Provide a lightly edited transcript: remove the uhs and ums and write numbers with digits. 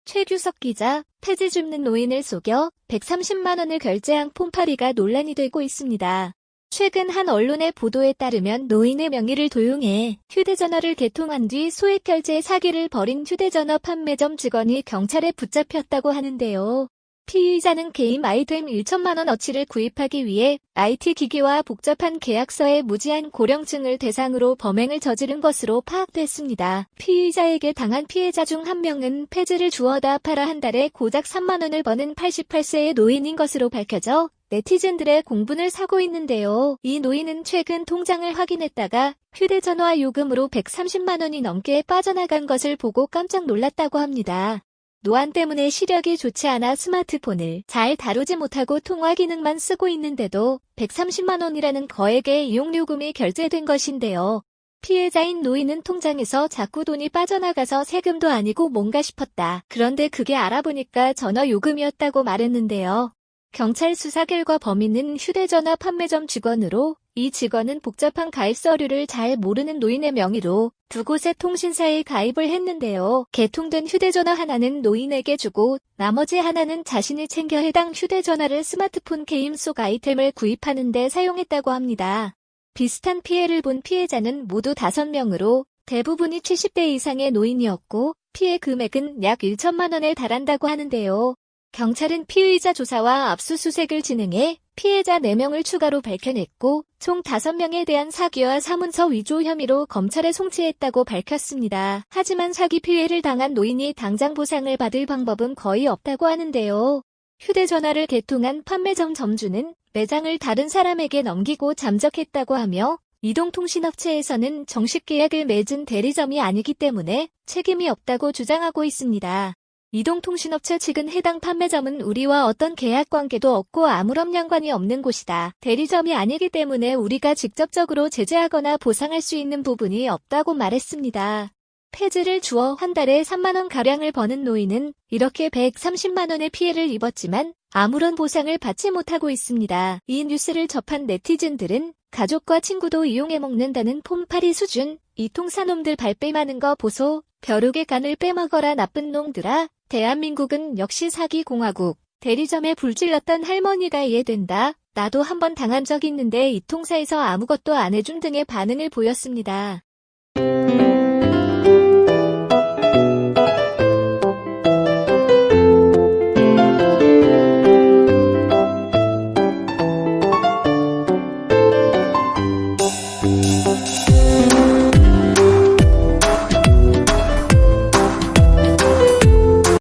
최규석 기자, 폐지 줍는 노인을 속여 130만 원을 결제한 폰파리가 논란이 되고 있습니다. 최근 한 언론의 보도에 따르면 노인의 명의를 도용해 휴대전화를 개통한 뒤 소액 결제 사기를 벌인 휴대전화 판매점 직원이 경찰에 붙잡혔다고 하는데요. 피의자는 게임 아이템 1천만 원어치를 구입하기 위해 IT 기기와 복잡한 계약서에 무지한 고령층을 대상으로 범행을 저지른 것으로 파악됐습니다. 피의자에게 당한 피해자 중 한 명은 폐지를 주워다 팔아 한 달에 고작 3만 원을 버는 88세의 노인인 것으로 밝혀져 네티즌들의 공분을 사고 있는데요. 이 노인은 최근 통장을 확인했다가 휴대전화 요금으로 130만 원이 넘게 빠져나간 것을 보고 깜짝 놀랐다고 합니다. 노안 때문에 시력이 좋지 않아 스마트폰을 잘 다루지 못하고 통화 기능만 쓰고 있는데도 130만 원이라는 거액의 이용요금이 결제된 것인데요. 피해자인 노인은 통장에서 자꾸 돈이 빠져나가서 세금도 아니고 뭔가 싶었다. 그런데 그게 알아보니까 전화 요금이었다고 말했는데요. 경찰 수사 결과 범인은 휴대전화 판매점 직원으로 이 직원은 복잡한 가입 서류를 잘 모르는 노인의 명의로 두 곳의 통신사에 가입을 했는데요. 개통된 휴대전화 하나는 노인에게 주고 나머지 하나는 자신이 챙겨 해당 휴대전화를 스마트폰 게임 속 아이템을 구입하는 데 사용했다고 합니다. 비슷한 피해를 본 피해자는 모두 5명으로 대부분이 70대 이상의 노인이었고 피해 금액은 약 1천만 원에 달한다고 하는데요. 경찰은 피의자 조사와 압수수색을 진행해 피해자 4명을 추가로 밝혀냈고 총 5명에 대한 사기와 사문서 위조 혐의로 검찰에 송치했다고 밝혔습니다. 하지만 사기 피해를 당한 노인이 당장 보상을 받을 방법은 거의 없다고 하는데요. 휴대전화를 개통한 판매점 점주는 매장을 다른 사람에게 넘기고 잠적했다고 하며 이동통신업체에서는 정식 계약을 맺은 대리점이 아니기 때문에 책임이 없다고 주장하고 있습니다. 이동통신업체 측은 해당 판매점은 우리와 어떤 계약관계도 없고 아무런 연관이 없는 곳이다. 대리점이 아니기 때문에 우리가 직접적으로 제재하거나 보상할 수 있는 부분이 없다고 말했습니다. 폐지를 주어 한 달에 3만 원가량을 버는 노인은 이렇게 130만 원의 피해를 입었지만 아무런 보상을 받지 못하고 있습니다. 이 뉴스를 접한 네티즌들은 가족과 친구도 이용해 먹는다는 폰파리 수준, 이 통사놈들 발뺌하는 거 보소, 벼룩의 간을 빼먹어라 나쁜 놈들아, 대한민국은 역시 사기공화국, 대리점에 불질렀던 할머니가 이해된다, 나도 한번 당한 적 있는데 이 통사에서 아무것도 안 해준 등의 반응을 보였습니다.